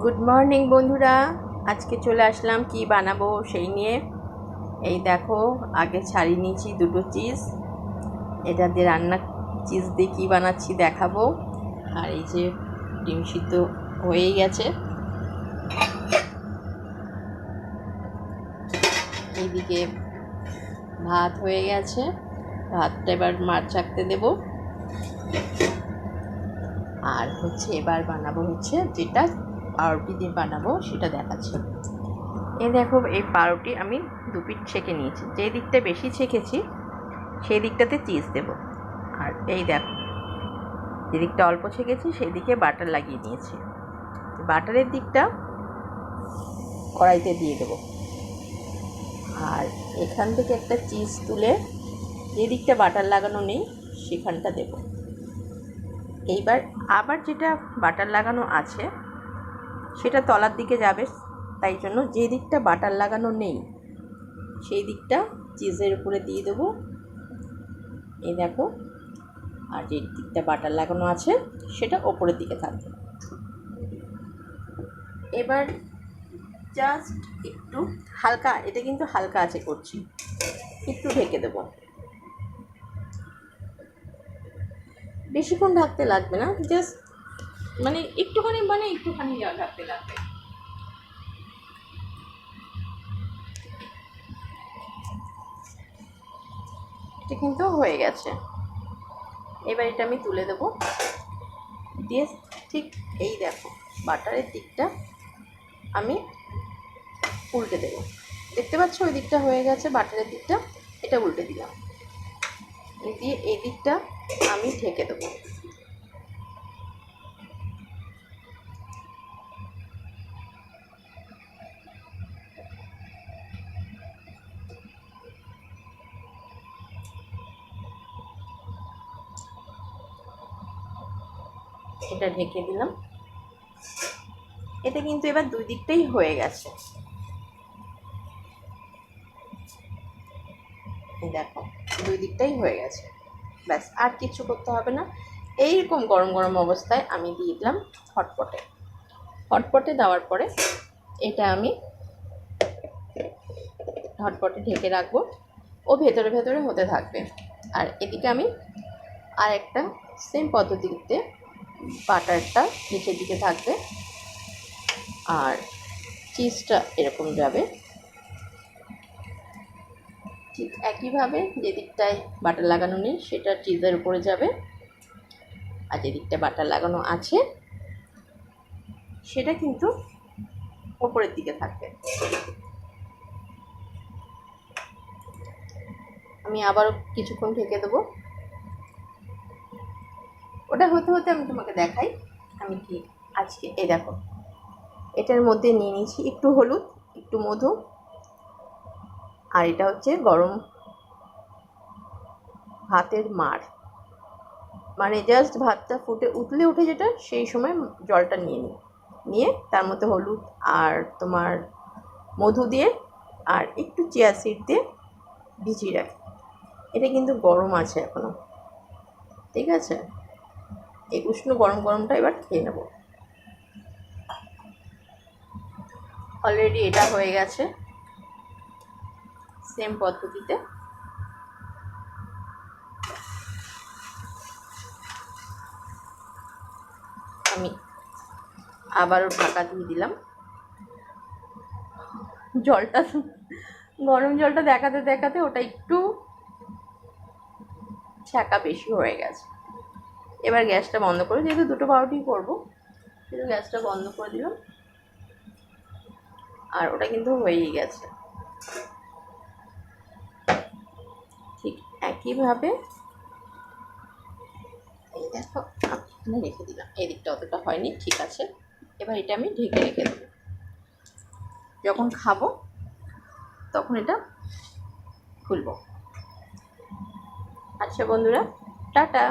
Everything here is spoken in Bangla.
গুড মর্নিং বন্ধুরা, আজকে চলে আসলাম কি বানাবো সেই নিয়ে। এই দেখো, আগে ছাড়িয়ে নিয়েছি দুটো চিজ। এটা দিয়ে রান্না, চিজ দিয়ে কী বানাচ্ছি দেখাবো। আর এই যে ডিম সিদ্ধ হয়েই গেছে। এইদিকে ভাত হয়ে গেছে, ভাতটা এবার মাছ চাকতে দেব। আর এবার বানাবো যেটা পাউরুটি দিয়ে বানাবো সেটা দেখাচ্ছি। এই দেখো, এই পাউরুটি আমি দুপিঠ ছেঁকে নিয়েছি। যে দিকটা বেশি ছেঁকেছি সেই দিকটাতে চিজ দেব। আর এই দেখো, যে দিকটা অল্প ছেঁকেছি সেই দিকে বাটার লাগিয়ে নিয়েছি। বাটারের দিকটা কড়াইতে দিয়ে দেব। আর এখান থেকে একটা চিজ তুলে যে দিকটা বাটার লাগানো নেই সেখানটা দেব। এইবার আবার যেটা বাটার লাগানো আছে সেটা তলার দিকে যাবে, তাই জন্য যে দিকটা বাটার লাগানো নেই সেই দিকটা চিজের উপরে দিয়ে দেবো। এই দেখো, আর যে দিকটা বাটার লাগানো আছে সেটা ওপরের দিকে থাকবে। এবার জাস্ট একটু হালকা, এটা কিন্তু হালকা আছে করছি, একটু ঢেকে দেব। বেশিক্ষণ ঢাকতে লাগবে না, জাস্ট একটুখানি ঢাকতে লাগবে। এটা কিন্তু হয়ে গেছে। এবার এটা আমি তুলে দেবো দিয়ে ঠিক এই দেখো বাটারের দিকটা আমি উল্টে দেব। দেখতে পাচ্ছ ওই দিকটা হয়ে গেছে, বাটারের দিকটা এটা উল্টে দিলাম, দিয়ে এই দিকটা আমি ঢেকে দেবো। এটা ঢেকে দিলাম। এটা কিন্তু এবার দুই দিকটাই হয়ে গেছে। দেখো, দুই দিকটাই হয়ে গেছে, ব্যাস আর কিছু করতে হবে না। এইরকম গরম গরম অবস্থায় আমি দিয়ে দিলাম হটপটে দেওয়ার পরে এটা আমি হটপটে ঢেকে রাখবো। ও ভেতরে ভেতরে হতে থাকবে। আর এদিকে আমি আর একটা সেম পদ্ধতিতে বাটারটা নিচের দিকে থাকবে আর চিজটা এরকম যাবে। ঠিক একইভাবে যে দিকটায় বাটার লাগানো নেই সেটা চিজের উপরে যাবে, আর যে দিকটা বাটার লাগানো আছে সেটা কিন্তু ওপরের দিকে থাকবে। আমি আবারও কিছুক্ষণ ঢেকে দেবো। ওটা হতে হতে আমি তোমাকে দেখাই আমি কি আজকে। এই দেখো, এটার মধ্যে নিয়ে নিয়েছি একটু হলুদ, একটু মধু, আর এটা গরম ভাতের মাড়। জাস্ট ভাতটা ফুটে উঠলে উঠে যেটা সেই সময় জলটা নিয়ে তার মধ্যে হলুদ আর তোমার মধু দিয়ে আর একটু চিয়া সিড দিয়ে ভিজিয়ে রাখি। এটা কিন্তু গরম আছে এখনো, ঠিক আছে? এই উষ্ণ গরম গরমটা এবার খেয়ে নেব। অলরেডি এটা হয়ে গেছে সেম পদ্ধতিতে। আমি আবারও ঢাকা দিয়ে দিলাম। জলটা গরম জলটা দেখাতে দেখাতে ওটা একটু ছ্যাঁকা বেশি হয়ে গেছে। এবার গ্যাসটা বন্ধ করে, যেহেতু দুটো পাউরুটি করবো সেহেতু গ্যাসটা বন্ধ করে দিলাম। আর ওটা কিন্তু হয়েই গেছে। ঠিক একইভাবে এই দেখো আমি রেখে দিলাম। এই দিকটা অতটা হয়নি, ঠিক আছে। এবার এটা আমি ঢেকে রেখে দেবো। যখন খাবো তখন এটা খুলবো। আচ্ছা বন্ধুরা, টাটা।